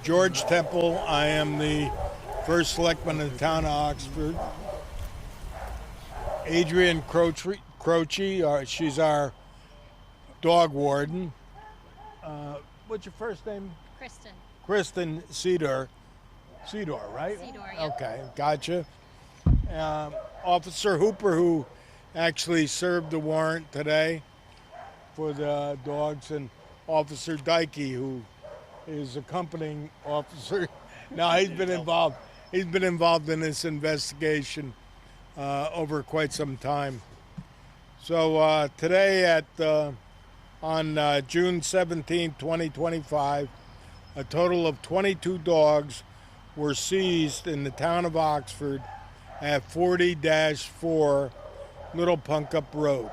George Temple. I am the first selectman of the town of Oxford. Adrian Croce, she's our dog warden. What's your first name? Kristen. Kristen Cedar, right? Cedar, yep. Okay, gotcha. Officer Hooper, who actually served the warrant today for the dogs, and Officer Dykey, who is accompanying officer. Now he's been involved. He's been involved in this investigation over quite some time. So today on June 17, 2025, a total of 22 dogs were seized in the town of Oxford at 40-4 Little Punkup Road.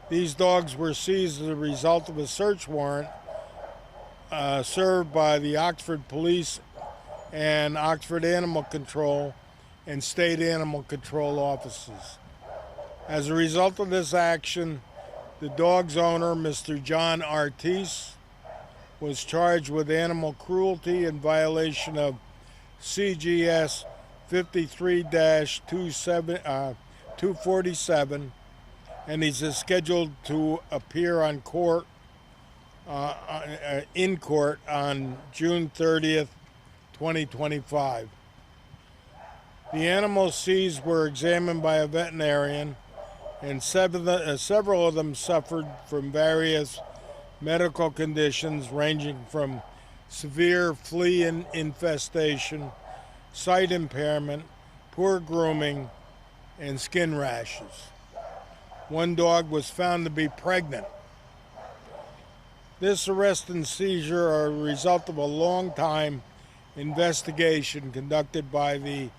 These dogs were seized as a result of a search warrant served by the Oxford Police and Oxford Animal Control and State Animal Control offices. As a result of this action, the dog's owner, Mr. John Artis, was charged with animal cruelty in violation of CGS 53-247, and he's scheduled to appear in court on June 30th, 2025. The animals seized were examined by a veterinarian, and several of them suffered from various medical conditions ranging from severe flea infestation, sight impairment, poor grooming, and skin rashes. One dog was found to be pregnant. This arrest and seizure are a result of a long-time investigation conducted by the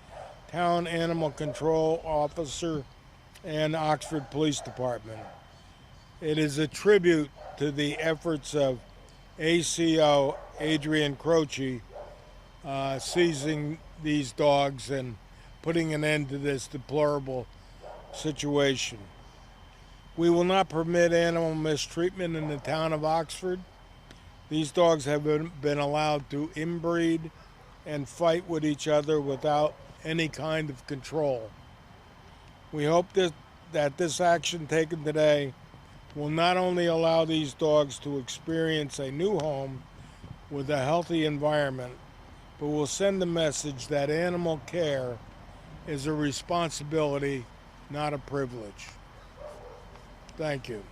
Town Animal Control Officer and Oxford Police Department. It is a tribute to the efforts of ACO Adrian Croce seizing these dogs and putting an end to this deplorable situation. We will not permit animal mistreatment in the town of Oxford. These dogs have been allowed to inbreed and fight with each other without any kind of control. We hope that this action taken today will not only allow these dogs to experience a new home with a healthy environment, but will send the message that animal care is a responsibility, not a privilege. Thank you.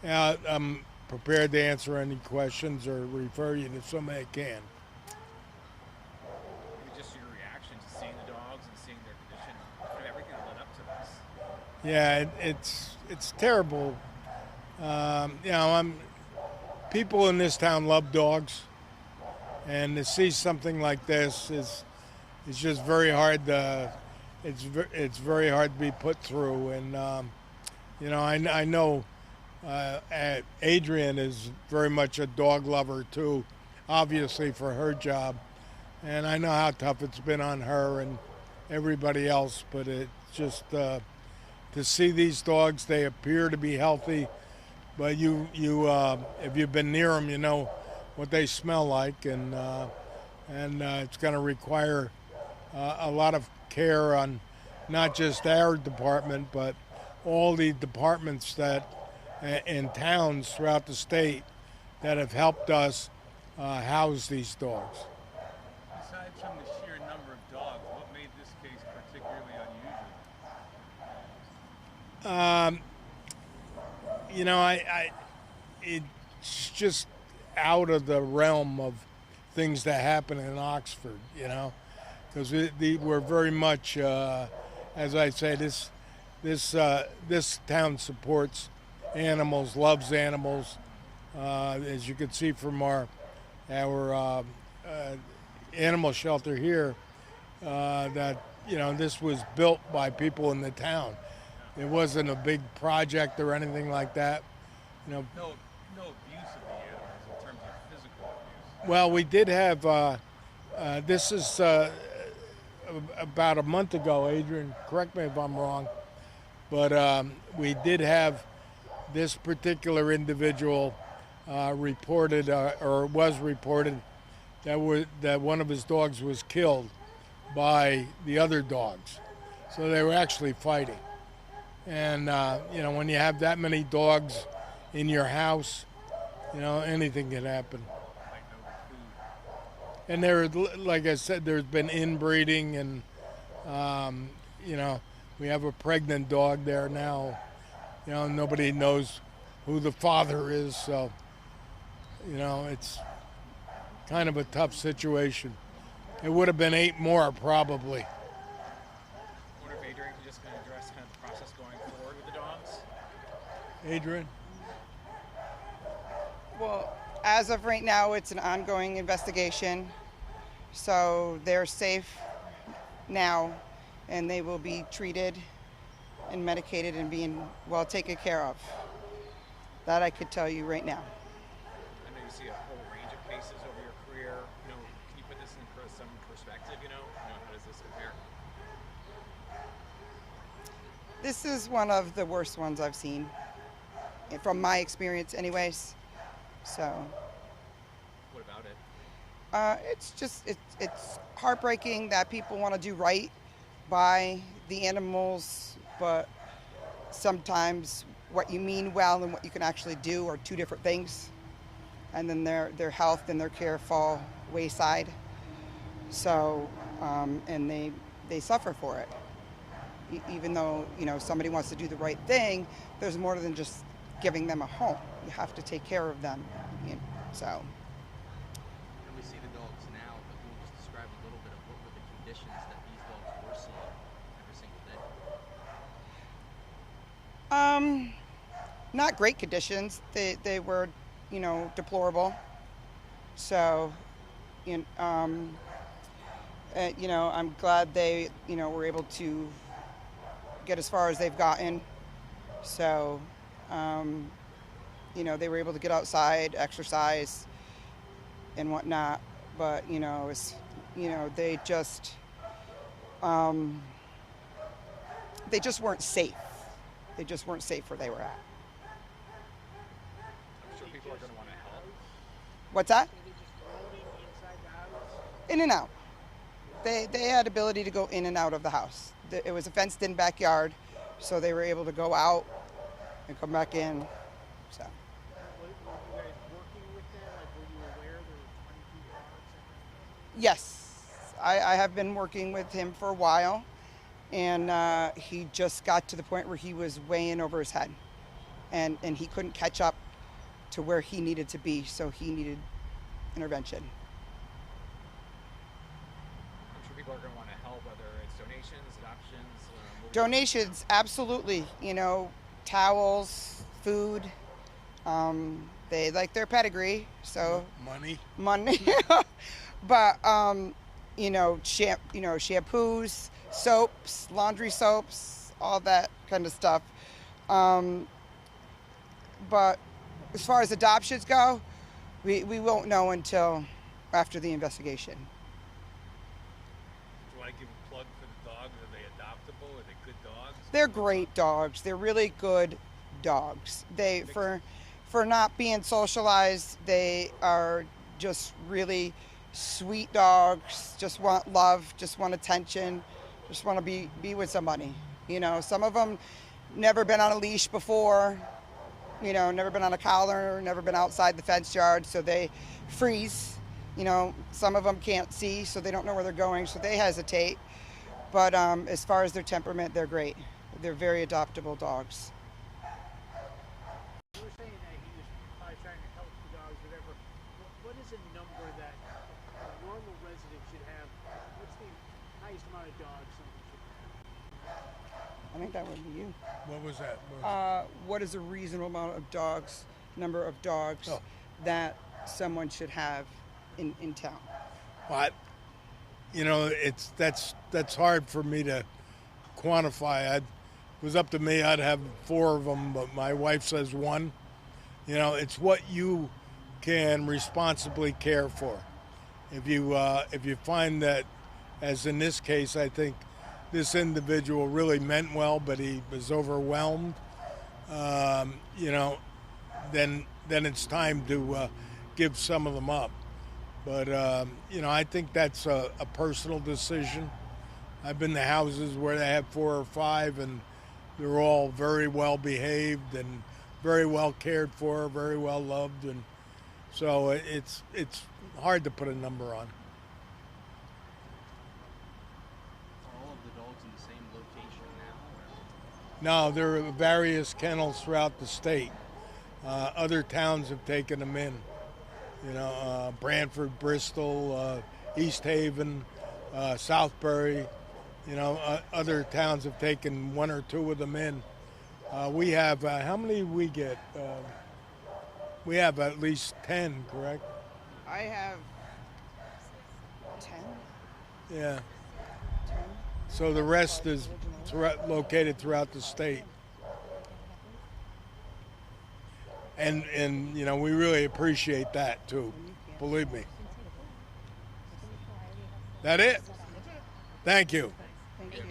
I'm prepared to answer any questions or refer you to somebody that can. Maybe just your reaction to seeing the dogs and seeing their condition, everything that led up to this. Yeah, it's terrible. People in this town love dogs, and to see something like this is just very hard to. It's very hard to be put through, and I know Adrian is very much a dog lover too, obviously for her job, and I know how tough it's been on her and everybody else. But it just to see these dogs, they appear to be healthy, but you if you've been near them, you know what they smell like, and it's going to require a lot of care on not just our department, but all the departments that in towns throughout the state that have helped us house these dogs. Aside from the sheer number of dogs, what made this case particularly unusual? It's just out of the realm of things that happen in Oxford, because we're very much, as I say, this town supports animals, loves animals. As you can see from our animal shelter here, that this was built by people in the town. It wasn't a big project or anything like that. No abuse of the animals in terms of physical abuse. Well, we did have. This is about a month ago. Adrian, correct me if I'm wrong, but we did have this particular individual reported, or was reported, that one of his dogs was killed by the other dogs. So they were actually fighting. And when you have that many dogs in your house, anything can happen. Fighting over food. And there, like I said, there's been inbreeding, and we have a pregnant dog there now. Nobody knows who the father is, so it's kind of a tough situation. It would have been 8 more probably. I wonder if Adrian can just kind of address kind of the process going forward with the dogs. Adrian? Well, as of right now, it's an ongoing investigation. So they're safe now, and they will be treated and medicated and being well taken care of. That I could tell you right now. I know you see a whole range of cases over your career. Can you put this in some perspective? How does this compare? This is one of the worst ones I've seen, from my experience anyways. So What about it? it's heartbreaking that people want to do right by the animals, but sometimes what you mean well and what you can actually do are two different things, and then their health and their care fall wayside. So and they suffer for it. Even though somebody wants to do the right thing, there's more than just giving them a home. You have to take care of them. So. And we see the dogs now, but can you just describe a little bit of what were the conditions that these dogs were seeing every single day? Not great conditions. They were, deplorable. So, I'm glad they, were able to get as far as they've gotten. So, they were able to get outside, exercise, and whatnot. But they just weren't safe. They just weren't safe where they were at. I'm sure people are going to want to help. What's that? In and out. They had ability to go in and out of the house. It was a fenced-in backyard, so they were able to go out and come back in. So. Were you guys working with them? Like, were you aware there were 22 dogs? Yes, I have been working with him for a while, and he just got to the point where he was way in over his head, and he couldn't catch up to where he needed to be, so he needed intervention. I'm sure people are going to want to help, whether it's donations, adoptions. Donations, absolutely. Towels, food. They like their pedigree, so Money. but shampoos, soaps, laundry soaps, all that kind of stuff. But as far as adoptions go, we won't know until after the investigation. Do you want to give a plug for the dogs? Are they adoptable? Are they good dogs? They're great dogs. They're really good dogs. For not being socialized, they are just really sweet dogs. Just want love, just want attention, just want to be with somebody. Some of them never been on a leash before, never been on a collar, never been outside the fence yard, so they freeze. Some of them can't see, so they don't know where they're going, so they hesitate. But as far as their temperament, they're great. They're very adoptable dogs. You were saying that he was probably trying to help the dogs, whatever. What is a number that a normal resident should have? What's the highest amount of dogs someone should have? I think that would be you. What was that? What is a reasonable amount of number of dogs Oh. that someone should have in town? But that's hard for me to quantify. If it was up to me, I'd have 4 of them, but my wife says 1. It's what you can responsibly care for. If you find that, as in this case, I think this individual really meant well, but he was overwhelmed. Then then it's time to give some of them up. But I think that's a personal decision. I've been to houses where they have 4 or 5, and they're all very well behaved and very well cared for, very well loved, and so it's hard to put a number on. Are all of the dogs in the same location now? No, there are various kennels throughout the state. Other towns have taken them in. Brantford, Bristol, East Haven, Southbury. Other towns have taken 1 or 2 of them in. We have, how many we get? We have at least 10, correct? I have 10. Yeah. So the rest is located throughout the state. And we really appreciate that too. Believe me. That it? Thank you. Thank you.